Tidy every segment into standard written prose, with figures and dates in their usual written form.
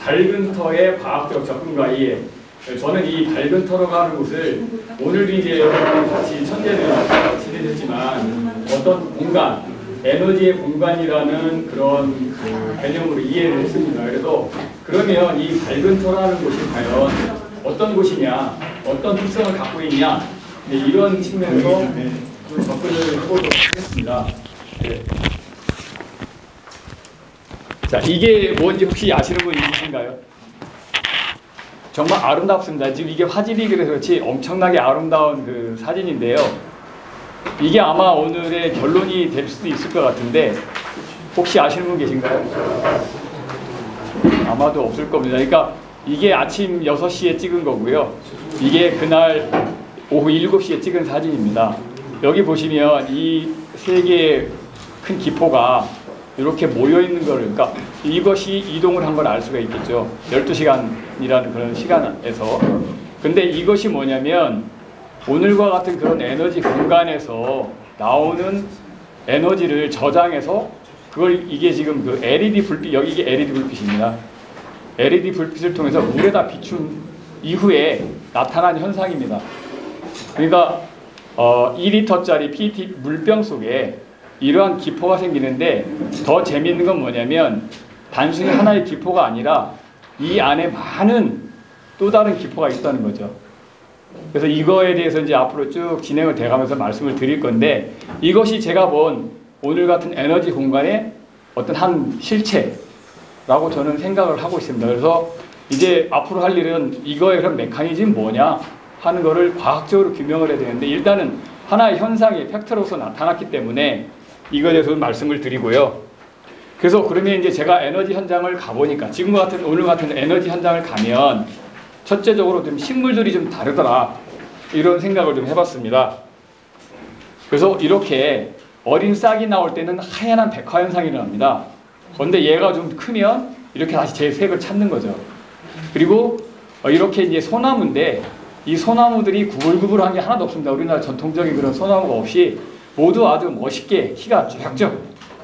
밝은 터의 과학적 접근과 이해. 저는 이 밝은 터라고 하는 것을 오늘도 이제 같이 천재들 지내셨지만 어떤 공간, 에너지의 공간이라는 그런 개념으로 이해를 했습니다. 그래서 그러면 이 밝은 터라는 곳이 과연 어떤 곳이냐, 어떤 특성을 갖고 있냐, 이런 측면에서 좀 접근을 해보도록 하겠습니다. 네. 자, 이게 뭔지 혹시 아시는 분 있으신가요? 정말 아름답습니다. 지금 이게 화질이 그래서 그렇지 엄청나게 아름다운 그 사진인데요. 이게 아마 오늘의 결론이 될 수도 있을 것 같은데 혹시 아시는 분 계신가요? 아마도 없을 겁니다. 그러니까 이게 아침 6시에 찍은 거고요. 이게 그날 오후 7시에 찍은 사진입니다. 여기 보시면 이 세 개의 큰 기포가 이렇게 모여있는 거를, 그러니까 이것이 이동을 한 걸 알 수가 있겠죠. 12시간이라는 그런 시간에서. 근데 이것이 뭐냐면 오늘과 같은 그런 에너지 공간에서 나오는 에너지를 저장해서 그걸, 이게 지금 그 LED 불빛, 여기 이게 LED 불빛입니다. LED 불빛을 통해서 물에다 비춘 이후에 나타난 현상입니다. 그러니까 2리터짜리 PET 물병 속에 이러한 기포가 생기는데 더 재미있는 건 뭐냐면 단순히 하나의 기포가 아니라 이 안에 많은 또 다른 기포가 있다는 거죠. 그래서 이거에 대해서 이제 앞으로 쭉 진행을 돼가면서 말씀을 드릴 건데, 이것이 제가 본 오늘 같은 에너지 공간의 어떤 한 실체라고 저는 생각을 하고 있습니다. 그래서 이제 앞으로 할 일은 이거의 그런 메커니즘 뭐냐 하는 거를 과학적으로 규명을 해야 되는데, 일단은 하나의 현상이 팩트로서 나타났기 때문에 이거에 대해서 말씀을 드리고요. 그래서 그러면 이제 제가 에너지 현장을 가보니까 지금 같은 오늘 같은 에너지 현장을 가면 첫째적으로 좀 식물들이 좀 다르더라, 이런 생각을 좀 해봤습니다. 그래서 이렇게 어린 싹이 나올 때는 하얀 백화 현상이 일어납니다. 그런데 얘가 좀 크면 이렇게 다시 제 색을 찾는 거죠. 그리고 이렇게 이제 소나무인데 이 소나무들이 구불구불한 게 하나도 없습니다. 우리나라 전통적인 그런 소나무가 없이 모두 아주 멋있게 키가 쫙쫙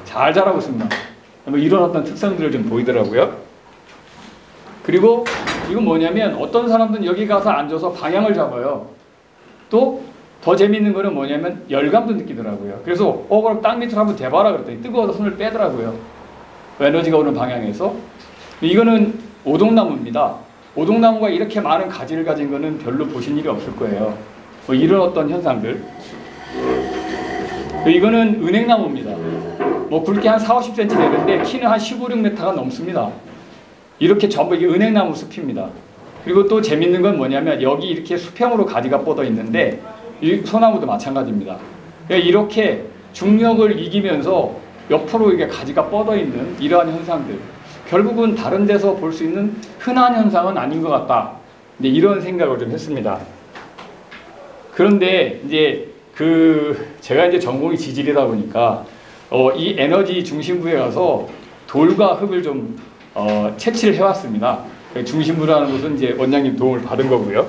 잘 자라고 있습니다. 이런 어떤 특성들을 좀 보이더라고요. 그리고 이건 뭐냐면 어떤 사람들은 여기 가서 앉아서 방향을 잡아요. 또 더 재밌는 거는 뭐냐면 열감도 느끼더라고요. 그래서 그럼 땅 밑으로 한번 대봐라 그랬더니 뜨거워서 손을 빼더라고요. 에너지가 오는 방향에서. 이거는 오동나무입니다. 오동나무가 이렇게 많은 가지를 가진 거는 별로 보신 일이 없을 거예요. 이런 어떤 현상들. 이거는 은행나무입니다. 굵게 한 40, 50cm 되는데 키는 한 15, 16m가 넘습니다. 이렇게 전부 이게 은행나무 숲입니다. 그리고 또 재밌는 건 뭐냐면 여기 이렇게 수평으로 가지가 뻗어 있는데 이 소나무도 마찬가지입니다. 이렇게 중력을 이기면서 옆으로 이게 가지가 뻗어 있는 이러한 현상들. 결국은 다른 데서 볼 수 있는 흔한 현상은 아닌 것 같다. 이런 생각을 좀 했습니다. 그런데 이제 제가 이제 전공이 지질이다 보니까 이 에너지 중심부에 가서 돌과 흙을 좀 채취를 해왔습니다. 중심부라는 것은 이제 원장님 도움을 받은 거고요.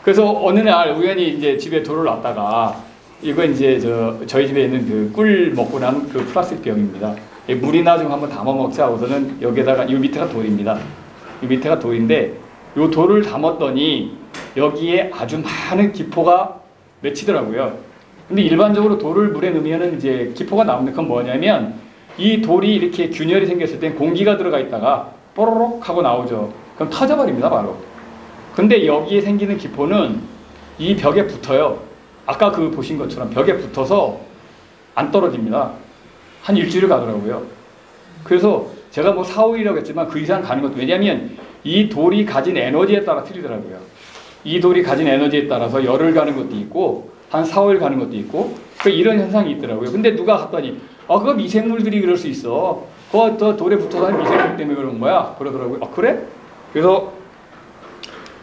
그래서 어느 날 우연히 이제 집에 돌을 놨다가 이거 이제 저희 집에 있는 그 꿀 먹고 난 그 플라스틱 병입니다. 물이나 좀 한번 담아 먹자 하고서는 여기에다가, 이 밑에가 돌입니다. 이 밑에가 돌인데 이 돌을 담았더니 여기에 아주 많은 기포가 맺히더라고요. 근데 일반적으로 돌을 물에 넣으면은 이제 기포가 나오는데 그건 뭐냐면 이 돌이 이렇게 균열이 생겼을 땐 공기가 들어가 있다가 뽀로록 하고 나오죠. 그럼 터져버립니다, 바로. 근데 여기에 생기는 기포는 이 벽에 붙어요. 아까 보신 것처럼 벽에 붙어서 안 떨어집니다. 한 일주일 가더라고요. 그래서 제가 4, 5일이라고 했지만 그 이상 가는 것도, 왜냐하면 이 돌이 가진 에너지에 따라 틀리더라고요. 이 돌이 가진 에너지에 따라서 열흘 가는 것도 있고 한 4, 5일 가는 것도 있고 이런 현상이 있더라고요. 근데 누가 갔더니 그거 미생물들이 그럴 수 있어. 그거 돌에 붙어서 한 미생물 때문에 그런 거야. 그러더라고요. 그래? 그래서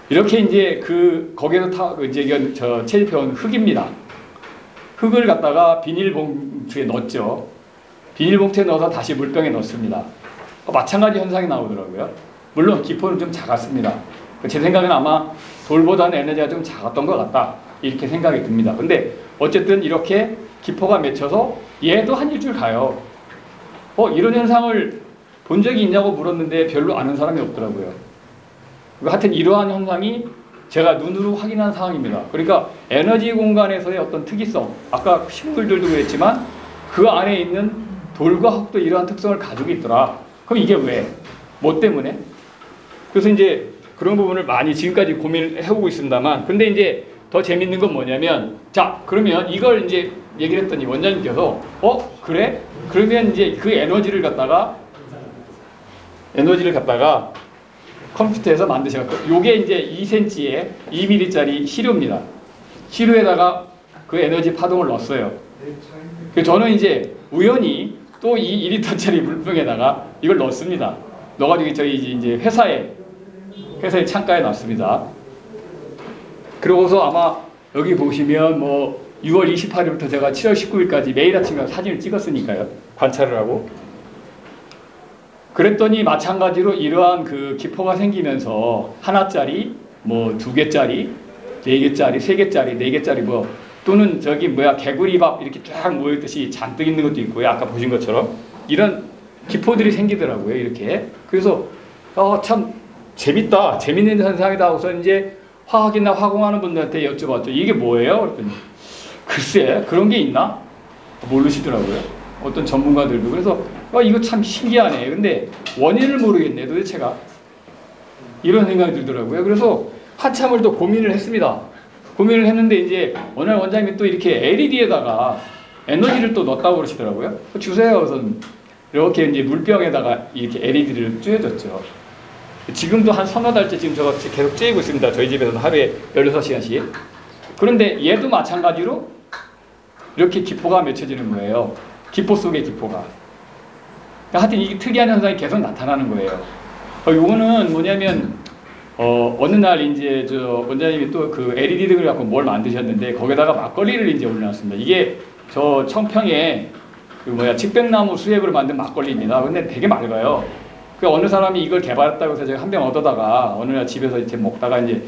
이렇게 이제 거기에서 이제 이건 채집해온 흙입니다. 흙을 갖다가 비닐봉투에 넣었죠. 비닐봉투에 넣어서 다시 물병에 넣습니다. 마찬가지 현상이 나오더라고요. 물론 기포는 좀 작았습니다. 제 생각에는 아마 돌보다는 에너지가 좀 작았던 것 같다, 이렇게 생각이 듭니다. 근데 어쨌든 이렇게 기포가 맺혀서 얘도 한 일주일 가요. 이런 현상을 본 적이 있냐고 물었는데 별로 아는 사람이 없더라고요. 하여튼 이러한 현상이 제가 눈으로 확인한 상황입니다. 그러니까 에너지 공간에서의 어떤 특이성, 아까 식물들도 그랬지만 그 안에 있는 돌과 흙도 이러한 특성을 가지고 있더라. 그럼 이게 왜? 뭐 때문에? 그래서 이제 그런 부분을 많이 지금까지 고민을 해오고 있습니다만, 근데 이제 더 재밌는 건 뭐냐면, 자, 그러면 이걸 이제 얘기를 했더니 원장님께서, 그래? 그러면 이제 그 에너지를 갖다가 컴퓨터에서 만드셔갖고, 요게 이제 2cm에 2mm짜리 시료입니다. 시료에다가 그 에너지 파동을 넣었어요. 그래서 저는 이제 우연히 또 이 2리터짜리 물병에다가 이걸 넣었습니다. 넣어가지고 저희 이제 회사의 창가에 놨습니다. 그러고서 아마 여기 보시면 뭐 6월 28일부터 제가 7월 19일까지 매일 아침에 사진을 찍었으니까요. 관찰을 하고. 그랬더니 마찬가지로 이러한 그 기포가 생기면서 하나짜리, 뭐 2개짜리, 4개짜리, 3개짜리, 4개짜리 뭐 또는 저기 개구리밥 이렇게 쫙 모여있듯이 잔뜩 있는 것도 있고요. 아까 보신 것처럼 이런 기포들이 생기더라고요. 이렇게. 그래서 참 재밌다. 재밌는 현상이다 하고서 이제 화학이나 화공하는 분들한테 여쭤봤죠. 이게 뭐예요? 그랬더니 글쎄 그런 게 있나? 모르시더라고요. 어떤 전문가들도. 그래서 이거 참 신기하네. 근데 원인을 모르겠네 도대체가. 이런 생각이 들더라고요. 그래서 한참을 또 고민을 했습니다. 고민을 했는데 이제 어느 날 원장님이 또 이렇게 LED에다가 에너지를 또 넣었다고 그러시더라고요. 주세요. 그래서 이렇게 이제 물병에다가 이렇게 LED를 쬐줬죠. 지금도 한 서너 달째 지금 저거 계속 쬐고 있습니다. 저희 집에서는 하루에 16시간씩. 그런데 얘도 마찬가지로 이렇게 기포가 맺혀지는 거예요. 기포 속의 기포가. 하여튼 이게 특이한 현상이 계속 나타나는 거예요. 요거는 뭐냐면 어느 날 이제 저 원장님이 또 그 LED 등을 갖고 뭘 만드셨는데 거기다가 막걸리를 이제 올려놨습니다. 이게 저 청평에 그 측백나무 수액으로 만든 막걸리입니다. 근데 되게 맑아요. 그 어느 사람이 이걸 개발했다고 해서 제가 한 병 얻어다가 어느 날 집에서 이제 먹다가 이제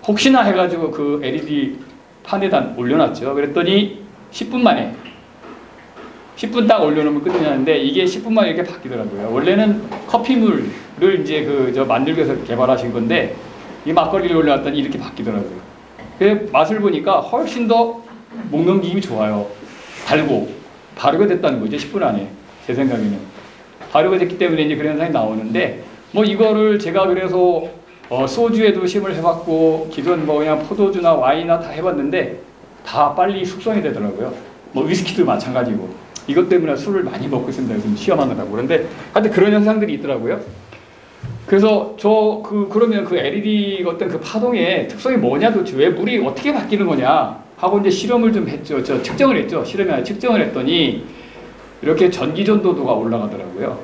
혹시나 해가지고 그 LED 판에다 올려놨죠. 그랬더니 10분 만에 10분 딱 올려놓으면 끝이 나는데 이게 10분 만에 이렇게 바뀌더라고요. 원래는 커피물을 이제 저 만들기 위해서 개발하신 건데 이 막걸리를 올려놨더니 이렇게 바뀌더라고요. 그 맛을 보니까 훨씬 더 목 넘김이 좋아요. 달고 발효가 됐다는 거죠. 10분 안에 제 생각에는 발효가 됐기 때문에 이제 그런 현상이 나오는데 뭐 이거를 제가 그래서 소주에도 시험을 해봤고 기존 뭐 그냥 포도주나 와인이나 다 해봤는데 다 빨리 숙성이 되더라고요. 뭐 위스키도 마찬가지고. 이것 때문에 술을 많이 먹고 있습니다. 요즘 시험하느라고. 그런데 하여튼 그런 현상들이 있더라고요. 그래서 그러면 그 LED 어떤 그 파동의 특성이 뭐냐 도대체 왜 물이 어떻게 바뀌는 거냐 하고 이제 실험을 좀 했죠. 측정을 했죠. 실험이 아니라 측정을 했더니 이렇게 전기전도도가 올라가더라고요.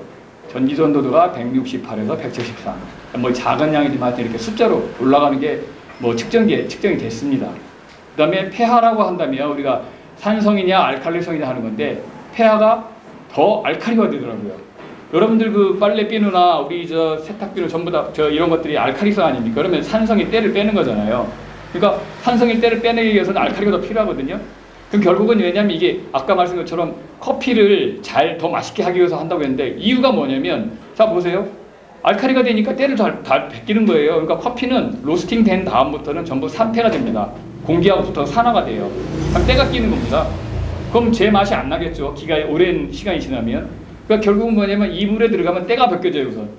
전기전도도가 168에서 173. 뭐 작은 양이지만 이렇게 숫자로 올라가는 게 뭐 측정이 됐습니다. 그 다음에 폐하라고 한다면 우리가 산성이냐 알칼리성이냐 하는 건데 폐하가 더 알칼리가 되더라고요. 여러분들 그 빨래 비누나 우리 저 세탁 비누 전부 다 이런 것들이 알칼리성 아닙니까? 그러면 산성이 때를 빼는 거잖아요. 그러니까 산성이 때를 빼내기 위해서는 알칼리가 더 필요하거든요. 그럼 결국은 왜냐면 이게 아까 말씀한 것처럼 커피를 더 맛있게 하기 위해서 한다고 했는데 이유가 뭐냐면 자 보세요. 알칼리가 되니까 때를 잘 베끼는 거예요. 그러니까 커피는 로스팅 된 다음부터는 전부 산패가 됩니다. 공기하고 붙어서 산화가 돼요. 그럼 때가 끼는 겁니다. 그럼 제 맛이 안 나겠죠. 기가 오랜 시간이 지나면. 그러니까 결국은 뭐냐면 이 물에 들어가면 때가 벗겨져요 우선.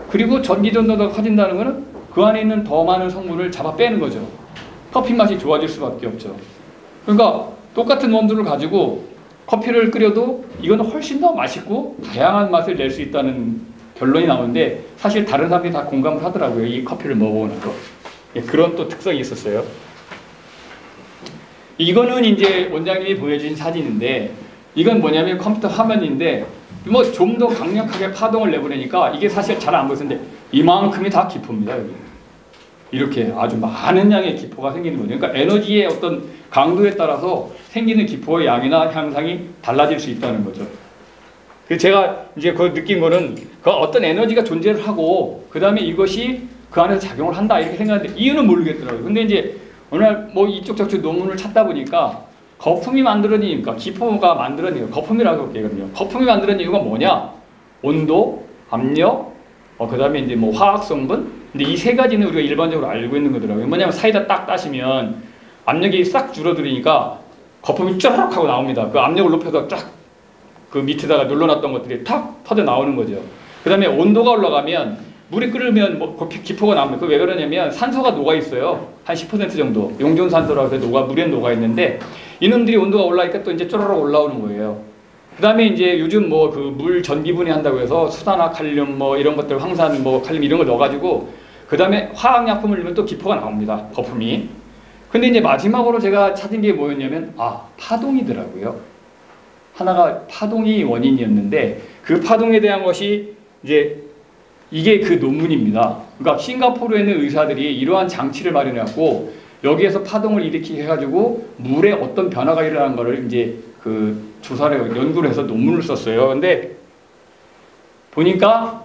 그리고 전기전도도가 커진다는 거는 그 안에 있는 더 많은 성분을 잡아 빼는 거죠. 커피 맛이 좋아질 수밖에 없죠. 그러니까 똑같은 원두를 가지고 커피를 끓여도 이거는 훨씬 더 맛있고 다양한 맛을 낼 수 있다는 결론이 나오는데 사실 다른 사람들이 다 공감을 하더라고요. 이 커피를 먹어보고 나서. 그런 또 특성이 있었어요. 이거는 이제 원장님이 보여주신 사진인데 이건 뭐냐면 컴퓨터 화면인데 뭐 좀 더 강력하게 파동을 내보내니까 이게 사실 잘 안 보이는데 이만큼이 다 기포입니다. 여기. 이렇게 아주 많은 양의 기포가 생기는 거죠. 그러니까 에너지의 어떤 강도에 따라서 생기는 기포의 양이나 향상이 달라질 수 있다는 거죠. 그래서 제가 이제 그 느낀 거는 그 어떤 에너지가 존재를 하고 그 다음에 이것이 그 안에서 작용을 한다 이렇게 생각하는데 이유는 모르겠더라고요. 근데 이제 어느 날 뭐 이쪽 저쪽 논문을 찾다 보니까 거품이 만들어지니까 기포가 만들어지니까 거품이라고 얘기하거든요. 거품이 만들어진 이유가 뭐냐? 온도, 압력, 그다음에 이제 뭐 화학 성분. 근데 이 세 가지는 우리가 일반적으로 알고 있는 거더라고요. 뭐냐면 사이다 딱 따시면 압력이 싹 줄어들으니까 거품이 쪼르륵 하고 나옵니다. 그 압력을 높여서 쫙 그 밑에다가 눌러놨던 것들이 탁 터져 나오는 거죠. 그다음에 온도가 올라가면 물이 끓으면 뭐 기포가 나옵니다. 그 왜 그러냐면 산소가 녹아 있어요. 한 10% 정도. 용존산소라고 해서 물에 녹아 있는데 이놈들이 온도가 올라니까 또 이제 쪼르륵 올라오는 거예요. 그다음에 이제 요즘 뭐 그 물 전기분해 한다고 해서 수산화 칼륨 뭐 이런 것들 황산 뭐 칼륨 이런 거 넣어가지고 그다음에 화학약품을 넣으면 또 기포가 나옵니다. 거품이. 근데 이제 마지막으로 제가 찾은 게 뭐였냐면 파동이더라고요. 하나가 파동이 원인이었는데 그 파동에 대한 것이 이제 이게 그 논문입니다. 그러니까 싱가포르에 있는 의사들이 이러한 장치를 마련해갖고 여기에서 파동을 일으키게 해가지고 물에 어떤 변화가 일어나는 거를 이제 그 조사를 연구를 해서 논문을 썼어요. 근데 보니까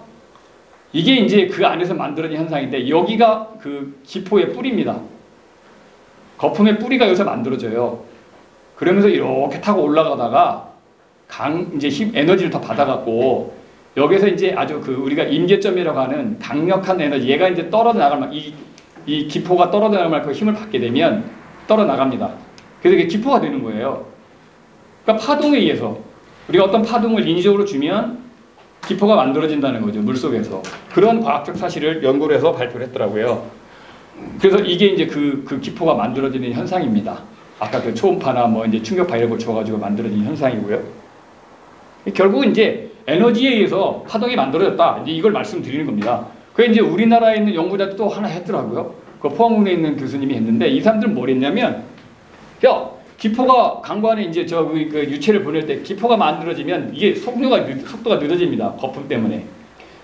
이게 이제 그 안에서 만들어진 현상인데 여기가 그 기포의 뿌리입니다. 거품의 뿌리가 여기서 만들어져요. 그러면서 이렇게 타고 올라가다가 이제 에너지를 더 받아갖고 여기서 이제 아주 그 우리가 임계점이라고 하는 강력한 에너지, 얘가 이제 떨어져 나갈 만, 이 기포가 떨어져 나갈 만큼 힘을 받게 되면 떨어 나갑니다. 그래서 이게 기포가 되는 거예요. 그러니까 파동에 의해서 우리가 어떤 파동을 인위적으로 주면 기포가 만들어진다는 거죠. 물속에서. 그런 과학적 사실을 연구를 해서 발표를 했더라고요. 그래서 이게 이제 그 기포가 만들어지는 현상입니다. 아까 그 초음파나 뭐 이제 충격파 이런 걸 줘가지고 만들어진 현상이고요. 결국은 이제 에너지에 의해서 파동이 만들어졌다. 이제 이걸 말씀드리는 겁니다. 그게 이제 우리나라에 있는 연구자도 또 하나 했더라고요. 그 포항군에 있는 교수님이 했는데 이 사람들은 뭘 했냐면, 기포가 강관에 이제 그 유체를 보낼 때 기포가 만들어지면 이게 속도가 늦어집니다. 거품 때문에.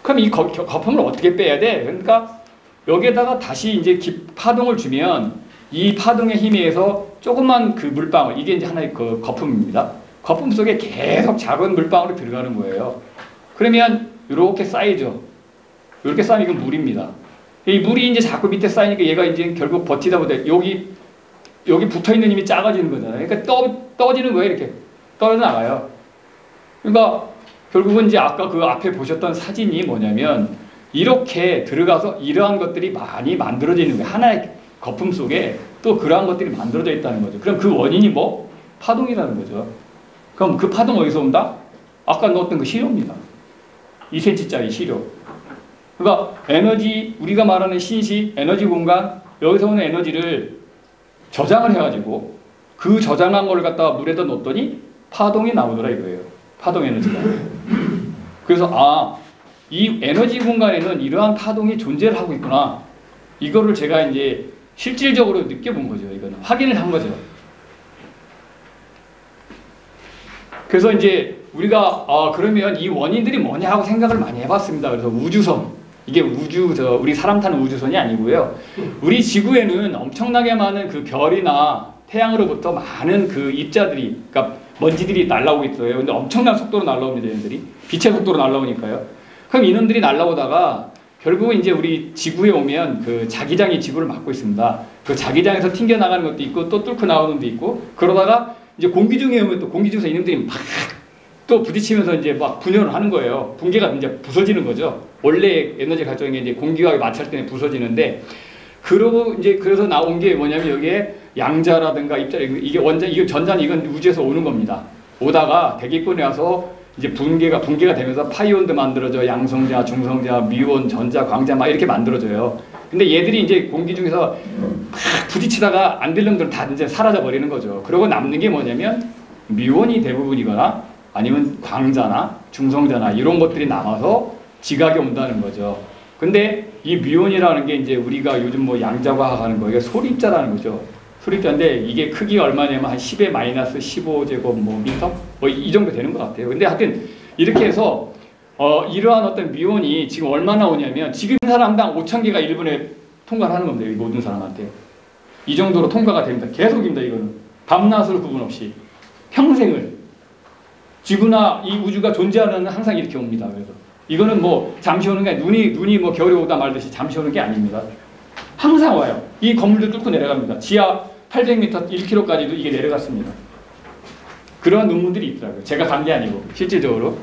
그럼 이 거품을 어떻게 빼야 돼? 그러니까 여기에다가 다시 이제 파동을 주면 이 파동의 힘에 의해서 조그만 그 물방울, 이게 이제 하나의 그 거품입니다. 거품 속에 계속 작은 물방울이 들어가는 거예요. 그러면 이렇게 쌓이죠. 이렇게 쌓이면 이건 물입니다. 이 물이 이제 자꾸 밑에 쌓이니까 얘가 이제 결국 버티다 보다 여기 붙어 있는 힘이 작아지는 거잖아요. 그러니까 떠지는 거예요. 이렇게 떨어져 나가요. 그러니까 결국은 이제 아까 그 앞에 보셨던 사진이 뭐냐면 이렇게 들어가서 이러한 것들이 많이 만들어지는 거예요. 하나의 거품 속에 또 그러한 것들이 만들어져 있다는 거죠. 그럼 그 원인이 뭐? 파동이라는 거죠. 그럼 그 파동 어디서 온다? 아까 넣었던 그 시료입니다. 2cm짜리 시료. 그러니까 에너지, 우리가 말하는 신시, 에너지 공간, 여기서 오는 에너지를 저장을 해가지고 그 저장한 걸 갖다가 물에다 넣었더니 파동이 나오더라 이거예요. 파동 에너지가. 그래서 이 에너지 공간에는 이러한 파동이 존재를 하고 있구나. 이거를 제가 이제 실질적으로 느껴본 거죠. 이거는 확인을 한 거죠. 그래서 이제 우리가 그러면 이 원인들이 뭐냐 하고 생각을 많이 해봤습니다. 그래서 우주선, 이게 우리 사람 타는 우주선이 아니고요. 우리 지구에는 엄청나게 많은 그 별이나 태양으로부터 많은 그 입자들이, 그러니까 먼지들이 날아오고 있어요. 근데 엄청난 속도로 날아옵니다. 얘네들이 빛의 속도로 날아오니까요. 그럼 이놈들이 날아오다가 결국은 이제 우리 지구에 오면 그 자기장이 지구를 막고 있습니다. 그 자기장에서 튕겨 나가는 것도 있고 또 뚫고 나오는 것도 있고, 그러다가 이제 공기 중에 오면 또 공기 중에서 이놈들이 막 또 부딪히면서 이제 막 분열을 하는 거예요. 붕괴가 이제 부서지는 거죠. 원래 에너지 가져온 게 이제 공기와 마찰 때문에 부서지는데, 그러고 이제 그래서 나온 게 뭐냐면 여기에 양자라든가 입자, 이게 이건 전자는 이건 우주에서 오는 겁니다. 오다가 대기권에 와서 이제 붕괴가 되면서 파이온도 만들어져, 양성자, 중성자, 미온, 전자, 광자 막 이렇게 만들어져요. 근데 얘들이 이제 공기 중에서 막 부딪히다가 안 될 놈들은 다 이제 사라져 버리는 거죠. 그러고 남는 게 뭐냐면 미온이 대부분이거나 아니면 광자나 중성자나 이런 것들이 남아서 지각이 온다는 거죠. 근데 이 미온이라는 게 이제 우리가 요즘 뭐 양자과학 하는 거, 이게 소립자라는 거죠. 소립자인데 이게 크기가 얼마냐면 한 10의 마이너스 15제곱 뭐 미터? 뭐 이 정도 되는 것 같아요. 근데 하여튼 이렇게 해서 이러한 어떤 미온이 지금 얼마나 오냐면 지금 사람당 5,000개가 1분에 통과를 하는 겁니다. 이 모든 사람한테. 이 정도로 통과가 됩니다. 계속입니다. 이거는. 밤낮을 구분 없이. 평생을. 지구나 이 우주가 존재하는 한 항상 이렇게 옵니다. 그래서 이거는 뭐 잠시 오는 게 아니라 눈이 뭐 겨울에 오다 말듯이 잠시 오는 게 아닙니다. 항상 와요. 이 건물들 뚫고 내려갑니다. 지하 800m, 1km까지도 이게 내려갔습니다. 그런 논문들이 있더라고요. 제가 간 게 아니고 실질적으로.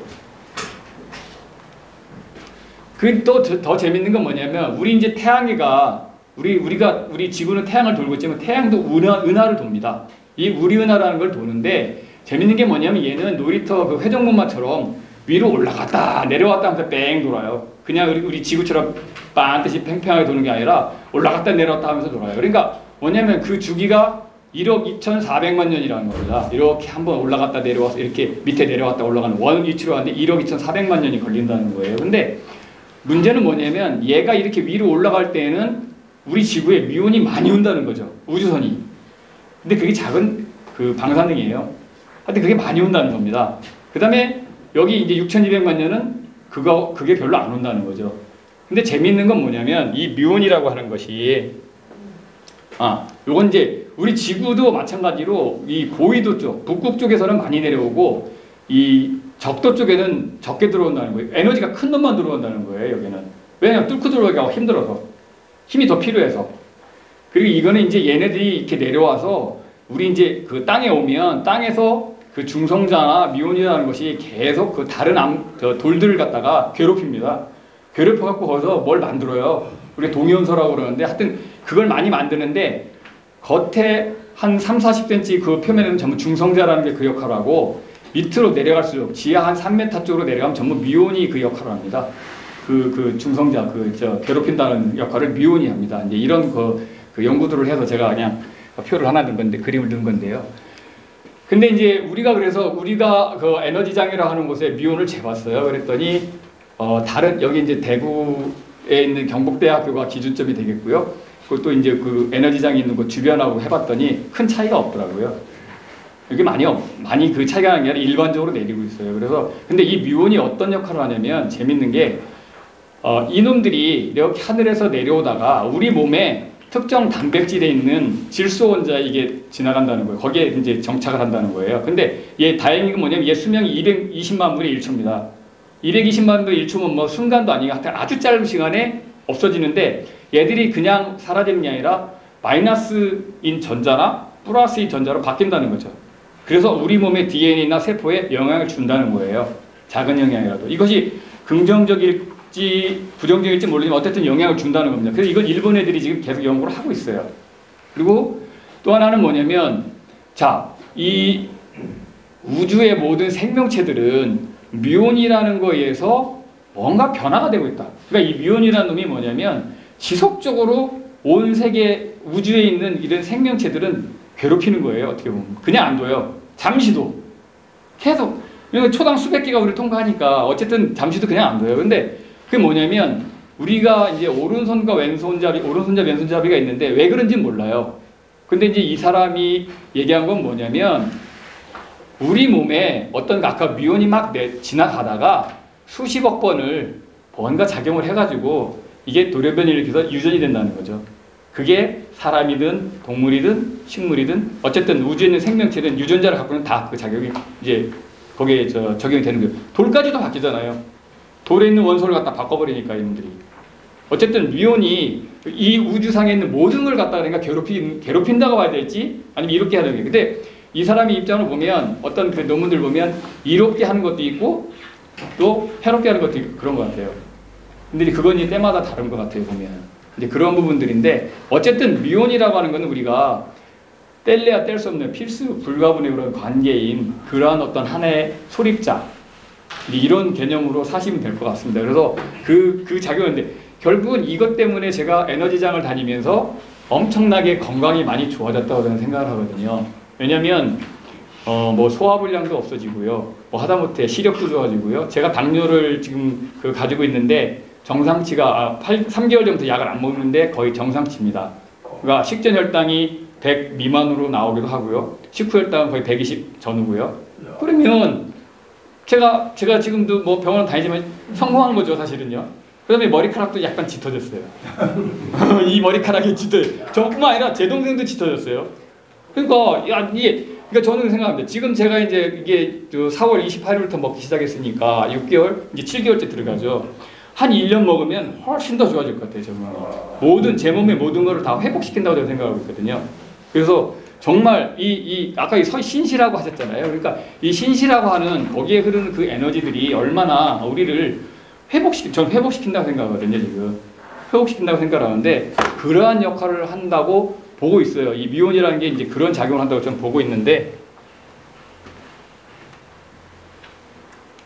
그 또 더 재밌는 건 뭐냐면 우리 이제 태양계가 우리 지구는 태양을 돌고 있지만 태양도 은하를 돕니다. 이 우리 은하라는 걸 도는데 재밌는 게 뭐냐면 얘는 놀이터 그 회전목마처럼 위로 올라갔다 내려왔다 하면서 뺑 돌아요. 그냥 우리 지구처럼 반드시 팽팽하게 도는 게 아니라 올라갔다 내려왔다 하면서 돌아요. 그러니까 뭐냐면 그 주기가 1억 2,400만 년이라는 겁니다. 이렇게 한번 올라갔다 내려와서 이렇게 밑에 내려왔다 올라가는 원 위치로 하는데 1억 2,400만 년이 걸린다는 거예요. 근데 문제는 뭐냐면 얘가 이렇게 위로 올라갈 때에는 우리 지구에 미온이 많이 온다는 거죠. 우주선이. 근데 그게 작은 그 방사능이에요. 하여튼 그게 많이 온다는 겁니다. 그 다음에 여기 이제 6,200만 년은 그게 별로 안 온다는 거죠. 근데 재미있는 건 뭐냐면 이 미온이라고 하는 것이 요건 이제 우리 지구도 마찬가지로 이 고위도 쪽, 북극 쪽에서는 많이 내려오고 이 적도 쪽에는 적게 들어온다는 거예요. 에너지가 큰 놈만 들어온다는 거예요, 여기는. 왜냐면 뚫고 들어오기가 힘들어서. 힘이 더 필요해서. 그리고 이거는 이제 얘네들이 이렇게 내려와서 우리 이제 그 땅에 오면 땅에서 그 중성자나 미온이라는 것이 계속 그 다른 돌들을 갖다가 괴롭힙니다. 괴롭혀갖고 거기서 뭘 만들어요. 우리 동위원소라고 그러는데 하여튼 그걸 많이 만드는데 겉에 한 30-40cm 그 표면에는 전부 중성자라는 게 그 역할을 하고 밑으로 내려갈수록 지하 한 3m 쪽으로 내려가면 전부 미온이 그 역할을 합니다. 그 중성자 괴롭힌다는 역할을 미온이 합니다. 이제 이런 그 연구들을 해서 제가 그냥 표를 하나 넣은 건데 그림을 넣은 건데요. 근데 이제 우리가 그 에너지장이라고 하는 곳에 미온을 재봤어요. 그랬더니 다른 여기 이제 대구에 있는 경북대학교가 기준점이 되겠고요. 그것도 이제 그 에너지장이 있는 곳 주변하고 해봤더니 큰 차이가 없더라고요. 이게 많이 그 차이가 나는 게 아니라 일반적으로 내리고 있어요. 그래서 근데 이 미온이 어떤 역할을 하냐면 재밌는 게 이놈들이 이렇게 하늘에서 내려오다가 우리 몸에 특정 단백질에 있는 질소 원자 이게 지나간다는 거예요. 거기에 이제 정착을 한다는 거예요. 근데 얘 다행인 건 뭐냐면 얘 수명이 220만 분의 1초입니다. 220만 분의 1초면 뭐 순간도 아니고 아주 짧은 시간에 없어지는데 얘들이 그냥 사라지는 게 아니라 마이너스인 전자나 플러스인 전자로 바뀐다는 거죠. 그래서 우리 몸의 DNA나 세포에 영향을 준다는 거예요. 작은 영향이라도. 이것이 긍정적일지 부정적일지 모르지만 어쨌든 영향을 준다는 겁니다. 그래서 이건 일본 애들이 지금 계속 연구를 하고 있어요. 그리고 또 하나는 뭐냐면 이 우주의 모든 생명체들은 미온이라는 거에 의해서 뭔가 변화가 되고 있다. 그러니까 이 미온이라는 놈이 뭐냐면 지속적으로 온 세계 우주에 있는 이런 생명체들은 괴롭히는 거예요. 어떻게 보면. 그냥 안 둬요. 잠시도. 계속. 초당 수백 개가 우리를 통과하니까 어쨌든 잠시도 그냥 안 둬요. 근데 그게 뭐냐면 우리가 이제 오른손과 왼손잡이, 왼손잡이가 있는데 왜 그런지는 몰라요. 근데 이제 이 사람이 얘기한 건 뭐냐면 우리 몸에 어떤 아까 미온이 막 지나가다가 수십억 번을 뭔가 작용을 해가지고 이게 돌연변이를 일으켜서 유전이 된다는 거죠. 그게 사람이든 동물이든 식물이든 어쨌든 우주에 있는 생명체든 유전자를 갖고는 다 그 작용이 이제 거기에 적용이 되는 거예요. 돌까지도 바뀌잖아요. 돌에 있는 원소를 갖다 바꿔버리니까 이놈들이. 어쨌든 미온이 이 우주상에 있는 모든 걸 갖다가 내가 괴롭힌다고 봐야 될지 아니면 이롭게 하는 게. 근데 이 사람의 입장을 보면 어떤 그 논문들 보면 이롭게 하는 것도 있고 또 해롭게 하는 것도 있고 그런 것 같아요. 근데 그건 이제 때마다 다른 것 같아요 보면. 이제 그런 부분들인데 어쨌든 미온이라고 하는 것은 우리가 뗄래야 뗄 수 없는 필수 불가분의 그런 관계인 그러한 어떤 하나의 소립자 이런 개념으로 사시면 될 것 같습니다. 그래서 그 작용인데 결국은 이것 때문에 제가 에너지장을 다니면서 엄청나게 건강이 많이 좋아졌다고 저는 생각을 하거든요. 왜냐하면 뭐 소화불량도 없어지고요. 뭐 하다못해 시력도 좋아지고요. 제가 당뇨를 지금 가지고 있는데 정상치가 3개월 전부터 약을 안 먹는데 거의 정상치입니다. 그러니까 식전 혈당이 100 미만으로 나오기도 하고요. 식후 혈당은 거의 120 전후고요. 그러면 제가 지금도 뭐 병원 다니지만 성공한 거죠, 사실은요. 그다음에 머리카락도 약간 짙어졌어요. 이 머리카락이 저뿐만 아니라 제 동생도 짙어졌어요. 그러니까 그러니까 저는 생각합니다. 지금 제가 이게 4월 28일부터 먹기 시작했으니까 6개월, 이제 7개월째 들어가죠. 한 1년 먹으면 훨씬 더 좋아질 것 같아요, 정말. 제 몸의 모든 것을 다 회복시킨다고 제가 생각하고 있거든요. 그래서 정말 아까 신시라고 하셨잖아요. 그러니까 이 신시라고 하는 거기에 흐르는 그 에너지들이 얼마나 우리를 저는 회복시킨다고 생각하거든요, 지금. 회복시킨다고 생각하는데, 그러한 역할을 한다고 보고 있어요. 이 미온이라는 게 이제 그런 작용을 한다고 저는 보고 있는데,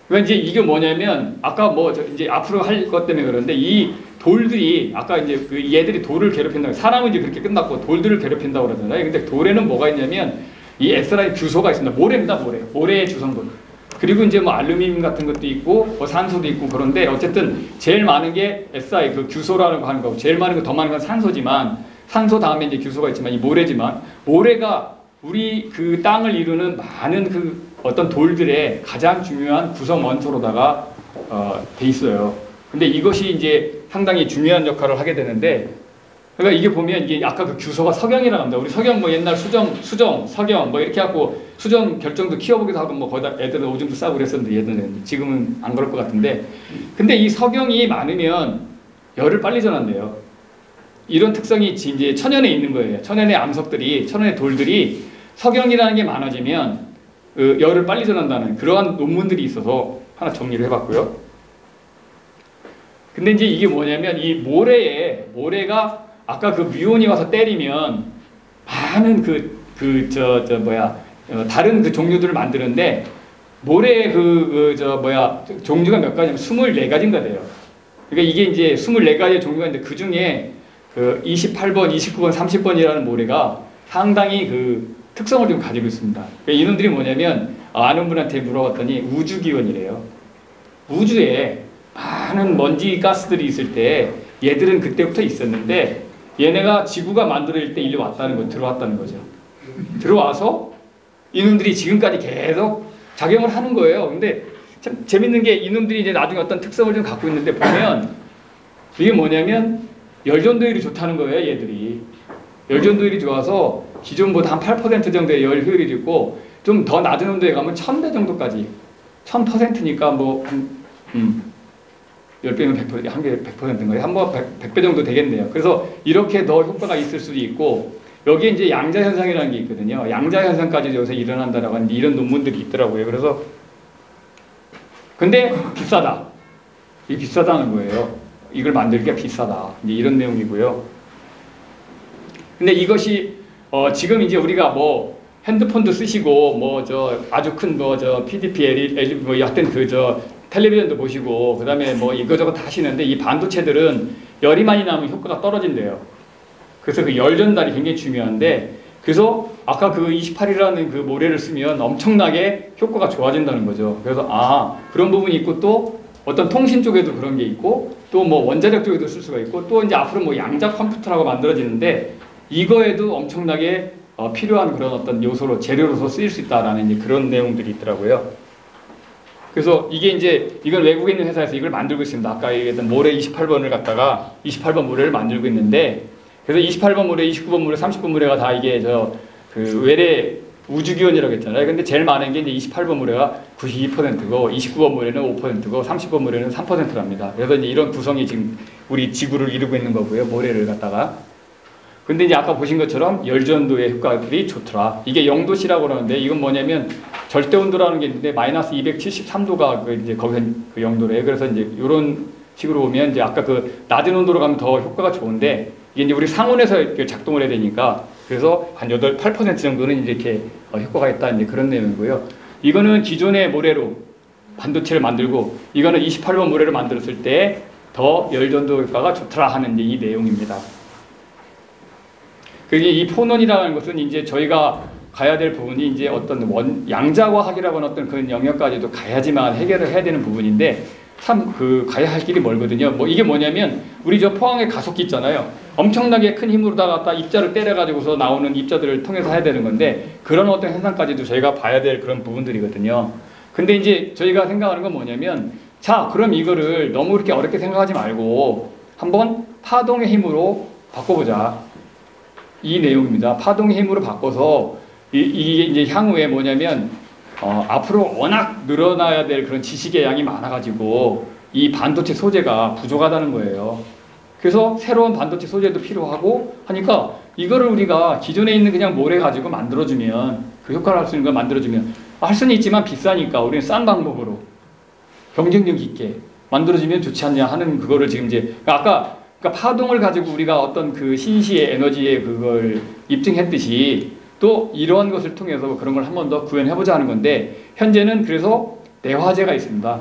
그러니까 이제 이게 뭐냐면, 아까 뭐, 이제 앞으로 할 것 때문에 그런데, 이 돌들이, 아까 이제 그 얘들이 돌을 괴롭힌다고, 사람은 이제 그렇게 끝났고, 돌들을 괴롭힌다고 그러잖아요. 근데 돌에는 뭐가 있냐면, 이 S라인 주소가 있습니다. 모래입니다, 모래. 모래의 주성분. 그리고 이제 뭐 알루미늄 같은 것도 있고, 뭐 산소도 있고 그런데, 어쨌든 제일 많은 게 SI, 그 규소라는 거 하는 거고, 제일 많은 거, 더 많은 건 산소지만, 산소 다음에 이제 규소가 있지만, 이 모래지만, 모래가 우리 그 땅을 이루는 많은 그 어떤 돌들의 가장 중요한 구성 원소로다가 돼 있어요. 근데 이것이 이제 상당히 중요한 역할을 하게 되는데, 그러니까 이게 보면 이게 아까 그 규소가 석영이라고 합니다. 우리 석영 뭐 옛날 수정, 석영 뭐 이렇게 하고 수정 결정도 키워보기도 하고 뭐 거기다 애들은 오줌도 싸고 그랬었는데 얘들은 지금은 안 그럴 것 같은데, 근데 이 석영이 많으면 열을 빨리 전한대요. 이런 특성이 이제 천연에 있는 거예요. 천연의 암석들이, 천연의 돌들이 석영이라는 게 많아지면 열을 빨리 전한다는 그러한 논문들이 있어서 하나 정리를 해봤고요. 근데 이제 이게 뭐냐면 이 모래가 아까 그 뮤온이 와서 때리면 많은 다른 그 종류들을 만드는데, 모래의 종류가 몇 가지냐면 24가지인가 돼요. 그러니까 이게 이제 24가지의 종류가 있는데, 그 중에 그 28번, 29번, 30번이라는 모래가 상당히 그 특성을 좀 가지고 있습니다. 그러니까 이놈들이 뭐냐면, 아는 분한테 물어봤더니 우주기원이래요. 우주에 많은 먼지 가스들이 있을 때 얘들은 그때부터 있었는데, 얘네가 지구가 만들어질 때 일로 들어왔다는 거죠. 들어와서 이놈들이 지금까지 계속 작용을 하는 거예요. 근데 참 재밌는 게 이놈들이 이제 나중에 어떤 특성을 좀 갖고 있는데, 보면 이게 뭐냐면 열전도율이 좋다는 거예요, 얘들이. 열전도율이 좋아서 기존보다 한 8% 정도의 열 효율이 있고, 좀 더 낮은 온도에 가면 1000배 정도까지. 1000%니까 뭐, 10배면 100%, 한 개 100%인 거예요. 한번 100배 정도 되겠네요. 그래서 이렇게 더 효과가 있을 수도 있고, 여기에 이제 양자현상이라는 게 있거든요. 양자현상까지 여기서 일어난다라고 하는 이런 논문들이 있더라고요. 그래서, 근데 비싸다. 이게 비싸다는 거예요. 이걸 만들기가 비싸다. 이제 이런 내용이고요. 근데 이것이, 지금 이제 우리가 뭐, 핸드폰도 쓰시고, 아주 큰 PDP, 하여튼 텔레비전도 보시고, 그 다음에 뭐 이거저거 다 하시는데, 이 반도체들은 열이 많이 나면 효과가 떨어진대요. 그래서 그 열 전달이 굉장히 중요한데, 그래서 아까 그 28이라는 그 모래를 쓰면 엄청나게 효과가 좋아진다는 거죠. 그래서 그런 부분이 있고, 또 어떤 통신 쪽에도 그런 게 있고, 또 뭐 원자력 쪽에도 쓸 수가 있고, 또 이제 앞으로 뭐 양자 컴퓨터라고 만들어지는데, 이거에도 엄청나게 필요한 그런 어떤 요소로, 재료로서 쓰일 수 있다라는 이제 그런 내용들이 있더라고요. 그래서 이게 이제, 이건 외국에 있는 회사에서 이걸 만들고 있습니다. 아까 얘기했던 모래 28번을 갖다가 28번 모래를 만들고 있는데, 그래서 28번 모래, 29번 모래, 30번 모래가 다 이게 외래 우주기원이라고 했잖아요. 근데 제일 많은 게 이제 28번 모래가 92%고, 29번 모래는 5%고, 30번 모래는 3%랍니다. 그래서 이제 이런 구성이 지금 우리 지구를 이루고 있는 거고요. 모래를 갖다가. 근데 이제 아까 보신 것처럼 열전도의 효과들이 좋더라. 이게 0도씨라고 그러는데, 이건 뭐냐면 절대온도라는 게 있는데 마이너스 273도가 이제 거기서 그 0도래요. 그래서 이제 이런 식으로 보면 이제 아까 그 낮은 온도로 가면 더 효과가 좋은데, 이게 이제 우리 상온에서 이렇게 작동을 해야 되니까, 그래서 한 8% 정도는 이렇게 효과가 있다, 이제 그런 내용이고요. 이거는 기존의 모래로 반도체를 만들고, 이거는 28번 모래를 만들었을 때 더 열전도 효과가 좋더라 하는 이제 이 내용입니다. 그게 이 폰원이라는 것은 이제 저희가 가야 될 부분이 이제 어떤 양자과학이라고 하는 어떤 그런 영역까지도 가야지만 해결을 해야 되는 부분인데, 참 가야 할 길이 멀거든요. 이게 뭐냐면, 우리 포항에 가속기 있잖아요. 엄청나게 큰 힘으로다가 갖다 입자를 때려가지고서 나오는 입자들을 통해서 해야 되는 건데, 그런 어떤 현상까지도 저희가 봐야 될 그런 부분들이거든요. 근데 이제 저희가 생각하는 건 뭐냐면, 자, 그럼 이거를 너무 이렇게 어렵게 생각하지 말고 한번 파동의 힘으로 바꿔보자. 이 내용입니다. 파동의 힘으로 바꿔서 이게 이제 향후에 뭐냐면, 앞으로 워낙 늘어나야 될 그런 지식의 양이 많아가지고 이 반도체 소재가 부족하다는 거예요. 그래서 새로운 반도체 소재도 필요하고 하니까, 이거를 우리가 기존에 있는 그냥 모래 가지고 만들어주면, 그 효과를 할 수 있는 걸 만들어주면, 할 수는 있지만 비싸니까 우리는 싼 방법으로 경쟁력 있게 만들어지면 좋지 않냐 하는 그거를 지금 이제 아까 그러니까 파동을 가지고 우리가 어떤 그 신시의 에너지의 그걸 입증했듯이 또 이러한 것을 통해서 그런 걸 한 번 더 구현해보자 하는 건데 현재는 그래서 내화제가 있습니다.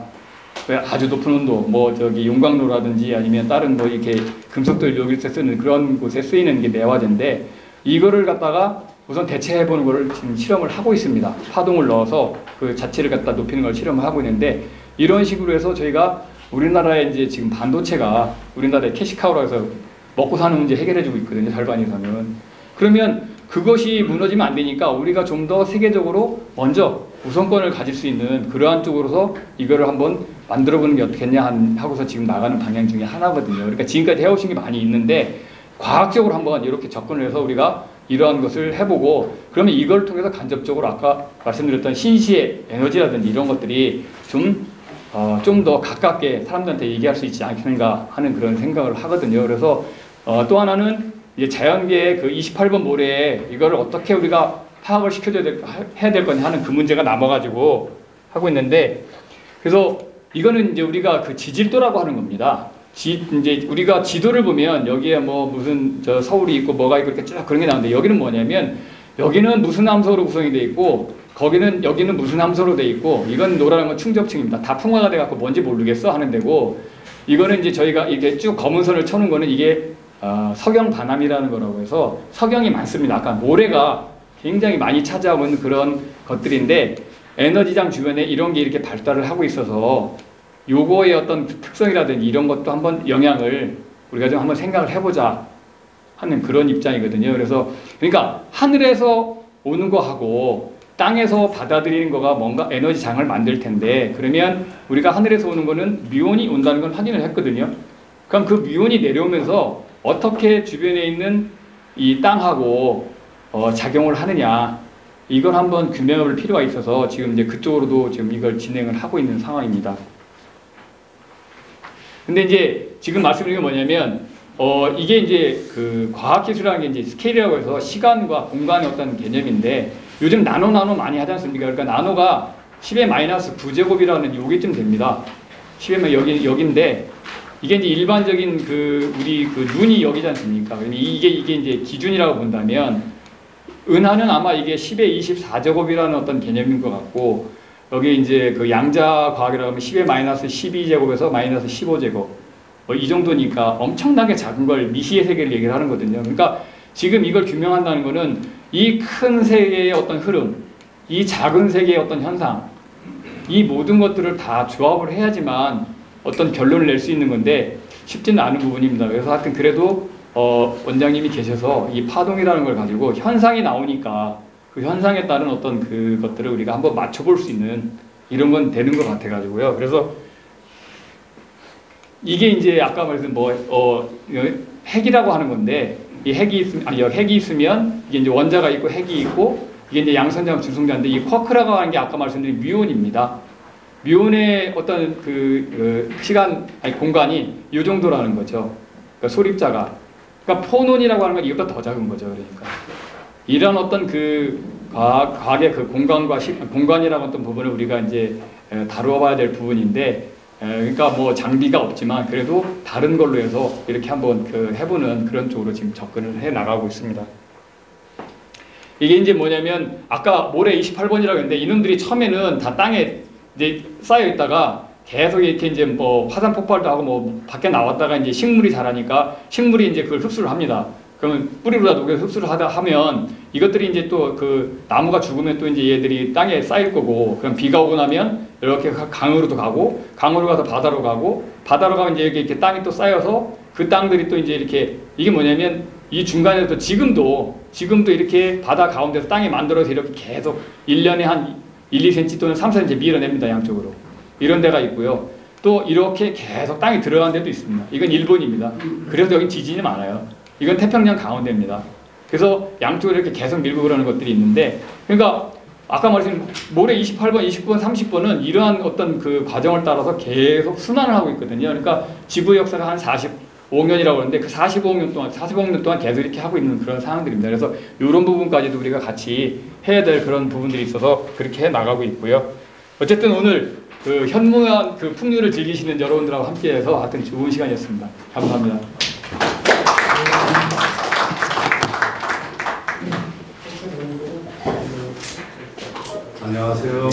아주 높은 온도, 뭐 저기 용광로라든지 아니면 다른 뭐 이렇게 금속들 여기서 쓰는 그런 곳에 쓰이는 게 내화제인데 이거를 갖다가 우선 대체해보는 거를 지금 실험을 하고 있습니다. 파동을 넣어서 그 자체를 갖다 높이는 걸 실험을 하고 있는데 이런 식으로 해서 저희가 우리나라에 이제 지금 반도체가 우리나라의 캐시카우라 해서 먹고 사는 문제 해결해주고 있거든요. 절반 이상은. 그러면 그것이 무너지면 안 되니까 우리가 좀 더 세계적으로 먼저 우선권을 가질 수 있는 그러한 쪽으로서 이거를 한번 만들어보는 게 어떻겠냐 하고서 지금 나가는 방향 중에 하나거든요. 그러니까 지금까지 해오신 게 많이 있는데 과학적으로 한번 이렇게 접근을 해서 우리가 이러한 것을 해보고 그러면 이걸 통해서 간접적으로 아까 말씀드렸던 신시의 에너지라든지 이런 것들이 좀 더 가깝게 사람들한테 얘기할 수 있지 않겠는가 하는 그런 생각을 하거든요. 그래서 또 하나는 이제 자연계의 그 28번 모래에 이거를 어떻게 우리가 파악을 해야 될 거냐 하는 그 문제가 남아가지고 하고 있는데 그래서 이거는 이제 우리가 그 지질도라고 하는 겁니다. 이제 우리가 지도를 보면 여기에 뭐 무슨 저 서울이 있고 뭐가 있고 이렇게 쭉 그런 게 나오는데 여기는 뭐냐면 여기는 무슨 함소로 구성이 돼 있고 여기는 무슨 함소로 돼 있고 이건 노라는 건 충접층입니다. 다 풍화가 돼 갖고 뭔지 모르겠어 하는 데고 이거는 이제 저희가 이렇게 쭉 검은 선을 쳐놓은 거는 이게 석영 반함이라는 거라고 해서 석영이 많습니다. 아까 모래가 굉장히 많이 차지하고 있는 그런 것들인데 에너지장 주변에 이런 게 이렇게 발달을 하고 있어서 요거의 어떤 특성이라든지 이런 것도 한번 영향을 우리가 좀 한번 생각을 해보자 하는 그런 입장이거든요. 그래서 그러니까 하늘에서 오는 거하고 땅에서 받아들이는 거가 뭔가 에너지장을 만들 텐데 그러면 우리가 하늘에서 오는 거는 뮤온이 온다는 건 확인을 했거든요. 그럼 그 뮤온이 내려오면서 어떻게 주변에 있는 이 땅하고 작용을 하느냐 이걸 한번 규명해 볼 필요가 있어서 지금 이제 그쪽으로도 지금 이걸 진행을 하고 있는 상황입니다. 근데 이제 지금 말씀드린 게 뭐냐면 이게 이제 그 과학기술이라는 게 이제 스케일이라고 해서 시간과 공간의 어떤 개념인데 요즘 나노 많이 하지 않습니까? 그러니까 나노가 10의 마이너스 9제곱이라는 요게쯤 됩니다. 10의 여기인데 이게 이제 일반적인 그 우리 그 눈이 여기지 않습니까? 이게 이제 기준이라고 본다면 은하는 아마 이게 10의 24제곱이라는 어떤 개념인 것 같고 여기 이제 그 양자 과학이라고 하면 10의 마이너스 12제곱에서 마이너스 15제곱 이 정도니까 엄청나게 작은 걸 미시의 세계를 얘기를 하는 거거든요. 그러니까 지금 이걸 규명한다는 거는 이 큰 세계의 어떤 흐름, 이 작은 세계의 어떤 현상, 이 모든 것들을 다 조합을 해야지만 어떤 결론을 낼 수 있는 건데 쉽지는 않은 부분입니다. 그래서 하여튼 그래도 원장님이 계셔서 이 파동이라는 걸 가지고 현상이 나오니까 그 현상에 따른 어떤 그것들을 우리가 한번 맞춰볼 수 있는 이런 건 되는 것 같아가지고요. 그래서 이게 이제 아까 말씀 핵이라고 하는 건데 이 핵이 있으면 이게 이제 원자가 있고 핵이 있고 이게 이제 양선자와 중성자인데 이 쿼크라고 하는 게 아까 말씀드린 뮤온입니다. 뮤온의 어떤 공간이 이 정도라는 거죠. 그러니까 소립자가. 그러니까 포논이라고 하는 건 이것보다 더 작은 거죠. 그러니까 이런 어떤 그 과학의 그 공간이라고 어떤 부분을 우리가 이제 다루어봐야 될 부분인데 그러니까 뭐 장비가 없지만 그래도 다른 걸로 해서 이렇게 한번 해보는 그런 쪽으로 지금 접근을 해 나가고 있습니다. 이게 이제 뭐냐면 아까 모래 28번이라고 했는데 이놈들이 처음에는 다 땅에 이제 쌓여 있다가 계속 이렇게 이제 뭐 화산 폭발도 하고 뭐 밖에 나왔다가 이제 식물이 자라니까 식물이 이제 그걸 흡수를 합니다. 그러면 뿌리로라도 흡수를 하면 이것들이 이제 또 그 나무가 죽으면 또 이제 얘들이 땅에 쌓일 거고 그럼 비가 오고 나면 이렇게 강으로도 가고 강으로 가서 바다로 가고 바다로 가면 이제 이렇게 땅이 또 쌓여서 그 땅들이 또 이제 이렇게 이게 뭐냐면 이 중간에 또 지금도 이렇게 바다 가운데서 땅이 만들어서 이렇게 계속 1년에 한 1, 2cm 또는 3cm 밀어냅니다. 양쪽으로. 이런 데가 있고요. 또 이렇게 계속 땅이 들어간 데도 있습니다. 이건 일본입니다. 그래서 여기 지진이 많아요. 이건 태평양 가운데입니다. 그래서 양쪽으로 이렇게 계속 밀고 그러는 것들이 있는데 그러니까 아까 말씀 모래 28번, 29번, 30번은 이러한 어떤 그 과정을 따라서 계속 순환을 하고 있거든요. 그러니까 지구 역사가 한 45년이라고 하는데 그 45년 동안 계속 이렇게 하고 있는 그런 상황들입니다. 그래서 이런 부분까지도 우리가 같이 해야 될 그런 부분들이 있어서 그렇게 해 나가고 있고요. 어쨌든 오늘 그 현무암 그 풍류를 즐기시는 여러분들하고 함께해서 하여튼 좋은 시간이었습니다. 감사합니다. 안녕하세요.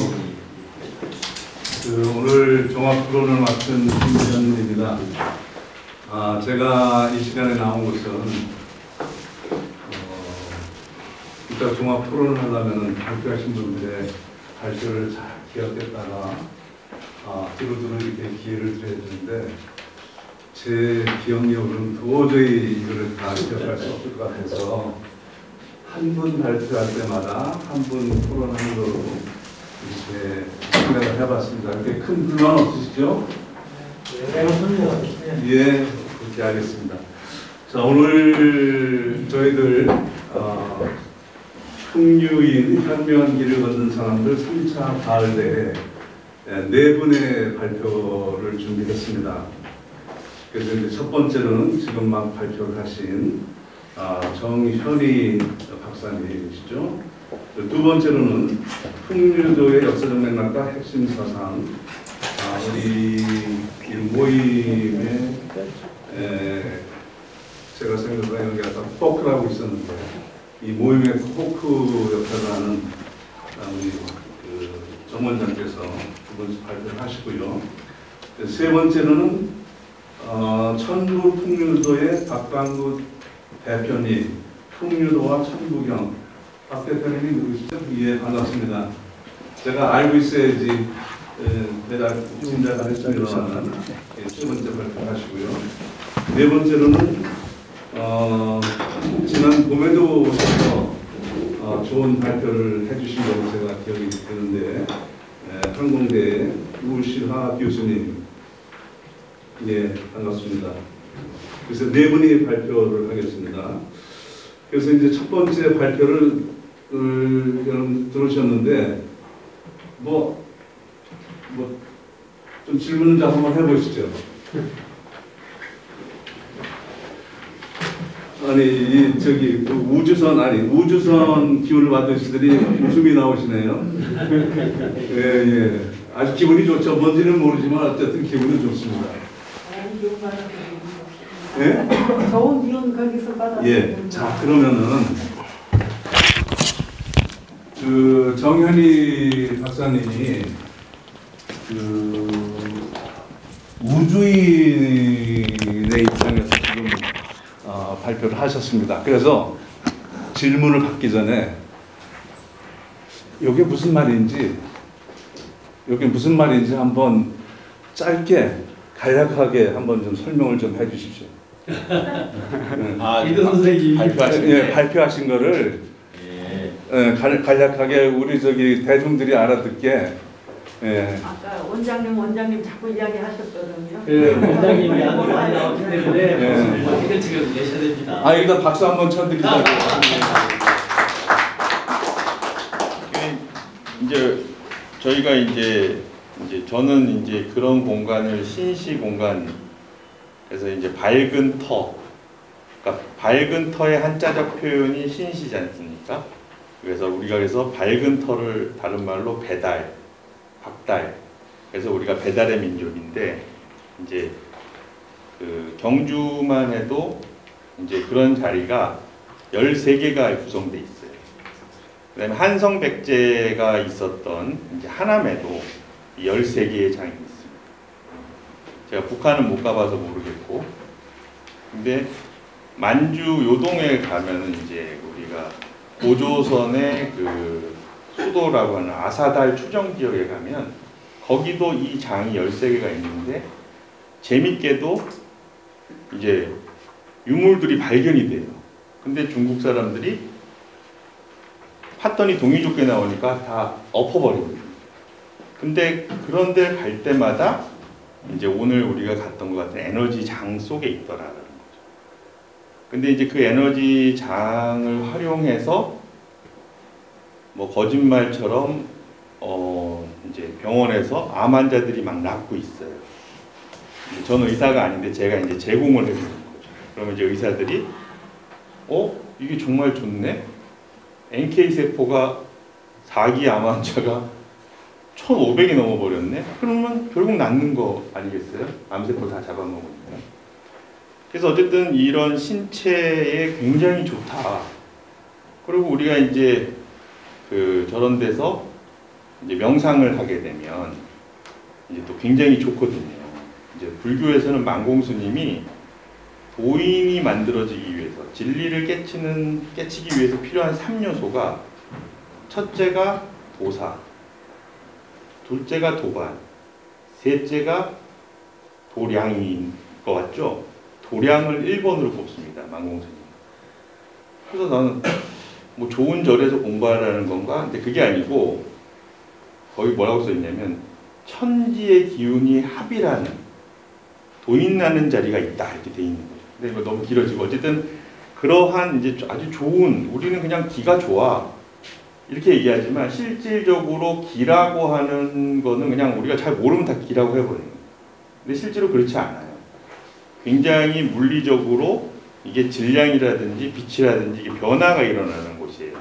오늘 종합 토론을 맡은 김현입니다. 제가 이 시간에 나온 것은 일단 종합 토론을 하려면 발표하신 분들의 발표를 잘 기억했다가 두루두루 이렇게 기회를 드려야 되는데 제 기억력으로는 도저히 이거를 다 기억할 수 없을 것 같아서 한 분 발표할 때마다 한 분 토론하는 거로 이렇게 생각을 해봤습니다. 이렇게 큰 불만 없으시죠? 예, 그렇게 하겠습니다. 자, 오늘 저희들 풍류인 현명한 길을 걷는 사람들 3차 가을대회 4분의 발표를 준비했습니다. 그래서 이제 첫 번째로는 지금 막 발표를 하신 정현희 박사님이시죠. 두 번째로는 풍류도의 역사적 맥락과 핵심 사상, 우리 이 모임에 제가 생각보다 여기 아까 포크라고 있었는데 이 모임의 포크 역할을 하는 우리 정 원장께서 두 번째 발표를 하시고요. 세 번째로는 천부 풍류도의 박광구 대표님, 풍류도와 천부경 박 대표님이 누구시죠? 예, 반갑습니다. 제가 알고 있어야지 대답 진작을 했습니다만 세 번째 발표하시고요. 네 번째로는 지난 봄에도 오셔서 좋은 발표를 해주신 걸로 제가 기억이 되는데 항공대 우실하 교수님, 예, 반갑습니다. 그래서 네 분이 발표를 하겠습니다. 그래서 이제 첫 번째 발표를 여러분 들으셨는데 좀 질문을 좀 한번 해보시죠. 아니 저기 우주선 기운을 받으시더니 웃음이 나오시네요. 예. 아주 기분이 좋죠. 뭔지는 모르지만 어쨌든 기분은 좋습니다. 예? 좋은 기운 거기서 받았어요. 예. 자, 그러면은 정현희 박사님이 우주인의 입장에서 지금 발표를 하셨습니다. 그래서 질문을 받기 전에 이게 무슨 말인지 한번 짧게 간략하게 한번 좀 설명을 좀 해주십시오. 이도 선생님이 발표하신 거를 간략하게 우리 대중들이 알아듣게. 예. 아까 원장님 자꾸 이야기하셨거든요. 원장님이 아주 많이 나오기 때문에 어떻게 지금 내셔야 됩니다. 일단 박수 한번 쳐드리자고. 이제 저희가 이제 저는 이제 그런 공간을 신시 공간, 그래서 이제 밝은 터, 그러니까 밝은 터의 한자적 표현이 신시지 않습니까? 그래서 우리가 밝은 터를 다른 말로 배달, 박달. 그래서 우리가 배달의 민족인데 이제 경주만 해도 이제 그런 자리가 13개가 구성돼 있어요. 그다음에 한성백제가 있었던 이제 하남에도 13개의 장이 있습니다. 제가 북한은 못 가봐서 모르겠고, 근데 만주 요동에 가면은 이제 우리가 고조선의 수도라고 하는 아사달 추정 지역에 가면 거기도 이 장이 13개가 있는데 재밌게도 이제 유물들이 발견이 돼요. 근데 중국 사람들이 팠더니 동이족게 나오니까 다 엎어버립니다. 근데 그런 데 갈 때마다 이제 오늘 우리가 갔던 것 같은 에너지 장 속에 있더라라는 거죠. 근데 이제 그 에너지 장을 활용해서 거짓말처럼 이제 병원에서 암 환자들이 막 낫고 있어요. 저는 의사가 아닌데 제가 이제 제공을 해주는 거죠. 그러면 이제 의사들이 이게 정말 좋네. NK 세포가 4기 암 환자가 1,500이 넘어버렸네? 그러면 결국 낫는 거 아니겠어요? 암세포 다 잡아먹으니까. 그래서 어쨌든 이런 신체에 굉장히 좋다. 그리고 우리가 이제 저런 데서 이제 명상을 하게 되면 이제 또 굉장히 좋거든요. 이제 불교에서는 만공스님이 도인이 만들어지기 위해서, 진리를 깨치기 위해서 필요한 3요소가 첫째가 도사, 둘째가 도반, 셋째가 도량인 것 같죠? 도량을 1번으로 꼽습니다. 만공스님. 그래서 나는 뭐 좋은 절에서 공부하라는 건가? 근데 그게 아니고 거기 뭐라고 써있냐면 천지의 기운이 합이라는 도인나는 자리가 있다 이렇게 돼 있는 거죠. 근데 이거 너무 길어지고 어쨌든 그러한 이제 아주 좋은, 우리는 그냥 기가 좋아 이렇게 얘기하지만 실질적으로 기라고 하는 거는 그냥 우리가 잘 모르면 다 기라고 해버리는 거예요. 근데 실제로 그렇지 않아요. 굉장히 물리적으로 이게 질량이라든지 빛이라든지 이게 변화가 일어나는 곳이에요.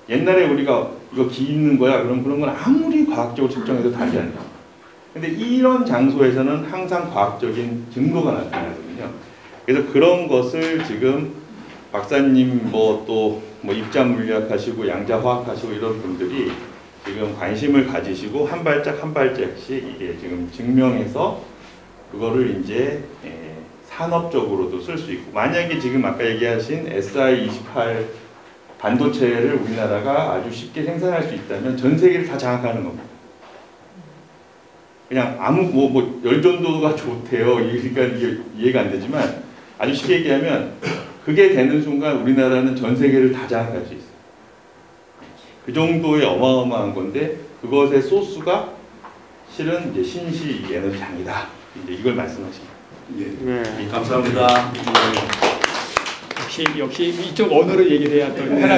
옛날에 우리가 이거 기 있는 거야 그럼 그런 건 아무리 과학적으로 측정해도 답이 안 나와요. 근데 이런 장소에서는 항상 과학적인 증거가 나타나거든요. 그래서 그런 것을 지금 박사님 또 입자 물리학 하시고 양자 화학 하시고 이런 분들이 지금 관심을 가지시고 한 발짝 한 발짝씩 이게 지금 증명해서 그거를 이제 산업적으로도 쓸 수 있고, 만약에 지금 아까 얘기하신 SI28 반도체를 우리나라가 아주 쉽게 생산할 수 있다면 전 세계를 다 장악하는 겁니다. 그냥 아무 열전도가 좋대요. 그러니까 이게 이해가 안 되지만 아주 쉽게 얘기하면 그게 되는 순간 우리나라는 전 세계를 다 장악할 수 있어요. 그 정도의 어마어마한 건데 그것의 소스가 실은 이제 신시 에너지장이다. 이제 이걸 말씀하십니다. 예. 감사합니다. 역시 이쪽 언어로 얘기를 해야 또 편하게